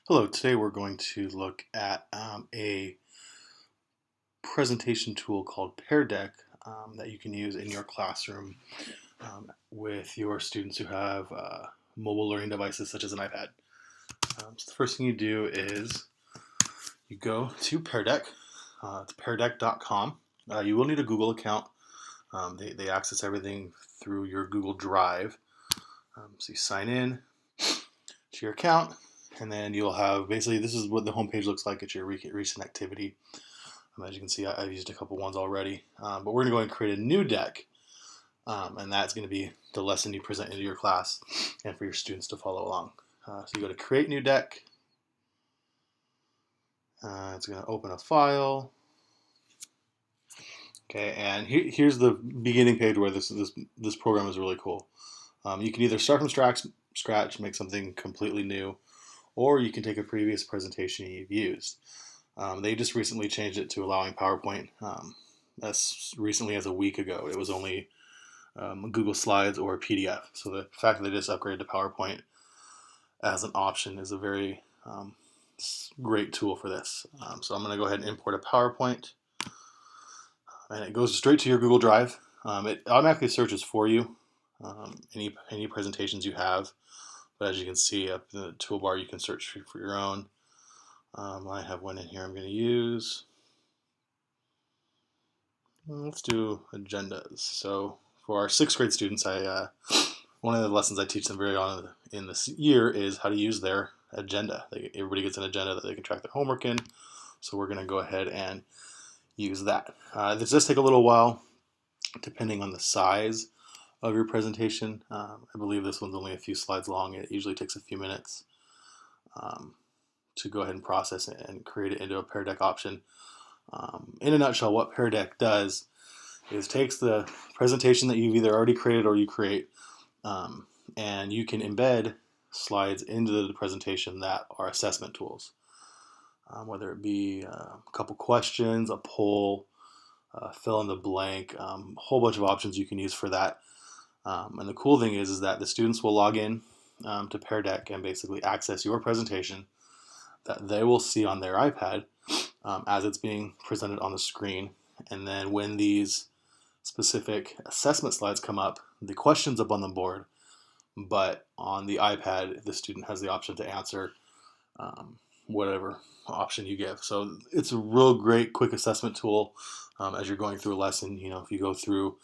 Hello, today we're going to look at a presentation tool called Pear Deck that you can use in your classroom with your students who have mobile learning devices such as an iPad. So the first thing you do is you go to Pear Deck. It's peardeck.com. You will need a Google account. They access everything through your Google Drive. So you sign in to your account. And then you'll have, basically, this is what the homepage looks like at your recent activity. As you can see, I've used a couple ones already. But we're going to go and create a new deck. And that's going to be the lesson you present into your class and for your students to follow along. So you go to Create New Deck. It's going to open a file. Okay, and here's the beginning page where this program is really cool. You can either start from scratch, make something completely new, or you can take a previous presentation you've used. They just recently changed it to allowing PowerPoint. As recently as a week ago, it was only Google Slides or a PDF. So the fact that they just upgraded to PowerPoint as an option is a very great tool for this. So I'm going to go ahead and import a PowerPoint, and it goes straight to your Google Drive. It automatically searches for you any presentations you have. But as you can see up in the toolbar, you can search for your own. I have one in here I'm going to use. Let's do agendas. So for our 6th grade students, one of the lessons I teach them very on in this year is how to use their agenda. Everybody gets an agenda that they can track their homework in. So we're going to go ahead and use that. This does take a little while, depending on the size of your presentation. I believe this one's only a few slides long. It usually takes a few minutes to go ahead and process it and create it into a Pear Deck option. In a nutshell, what Pear Deck does is takes the presentation that you've either already created or you create, and you can embed slides into the presentation that are assessment tools, whether it be a couple questions, a poll, fill in the blank, a whole bunch of options you can use for that. And the cool thing is that the students will log in to Pear Deck and basically access your presentation that they will see on their iPad as it's being presented on the screen. And then when these specific assessment slides come up, the question's up on the board, but on the iPad, the student has the option to answer whatever option you give. So it's a real great quick assessment tool as you're going through a lesson. You know, if you go through,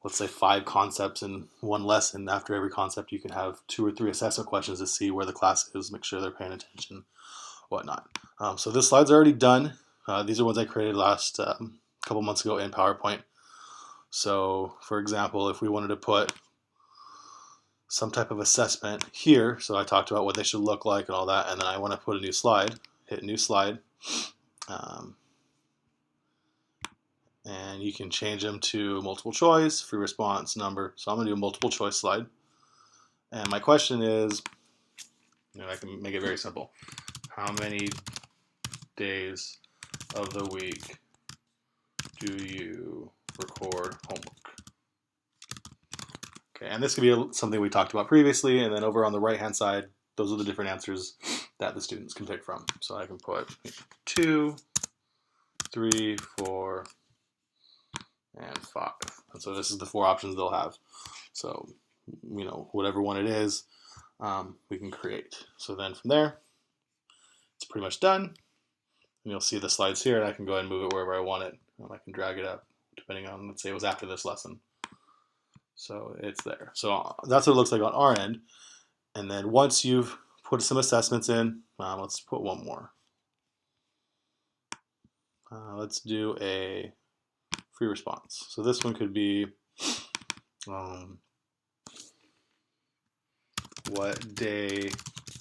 let's say, 5 concepts in one lesson, after every concept you can have 2 or 3 assessment questions to see where the class is, make sure they're paying attention, whatnot. So this slide's already done. These are ones I created last couple months ago in PowerPoint. So for example, if we wanted to put some type of assessment here, so I talked about what they should look like and all that, and then I want to put a new slide, hit new slide. And you can change them to multiple choice, free response, number. So I'm going to do a multiple choice slide. And my question is, I can make it very simple. How many days of the week do you record homework? Okay, and this could be something we talked about previously, and then over on the right-hand side, those are the different answers that the students can pick from. So I can put 2, 3, 4, and 5. And so this is the 4 options they'll have. So, whatever one it is, we can create. So then from there, it's pretty much done. And you'll see the slides here, and I can go ahead and move it wherever I want it. I can drag it up, depending on, let's say it was after this lesson. So it's there. So that's what it looks like on our end. And then once you've put some assessments in, let's put one more. Let's do a free response. So this one could be, what day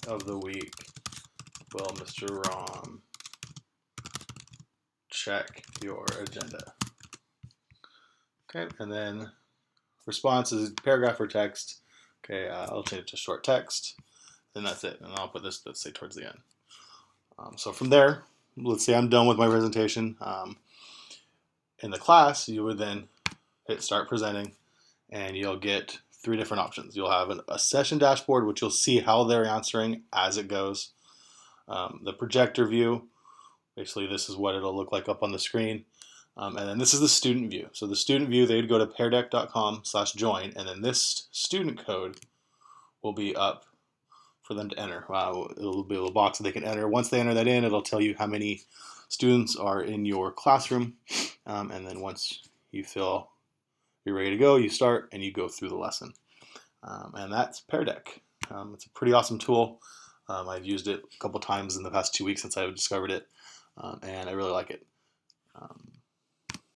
of the week will Mr. Rom check your agenda? Okay, and then response is paragraph or text. Okay, I'll change it to short text, and that's it. And I'll put this, let's say, towards the end. So from there, let's say I'm done with my presentation. In the class, you would then hit start presenting, and you'll get 3 different options. You'll have a session dashboard, which you'll see how they're answering as it goes. The projector view, basically this is what it'll look like up on the screen. And then this is the student view. So the student view, they'd go to peardeck.com/join, and then this student code will be up for them to enter. It'll be a little box that they can enter. Once they enter that in, it'll tell you how many students are in your classroom. And then once you feel you're ready to go, you start and you go through the lesson. And that's Pear Deck. It's a pretty awesome tool. I've used it a couple times in the past 2 weeks since I discovered it, and I really like it.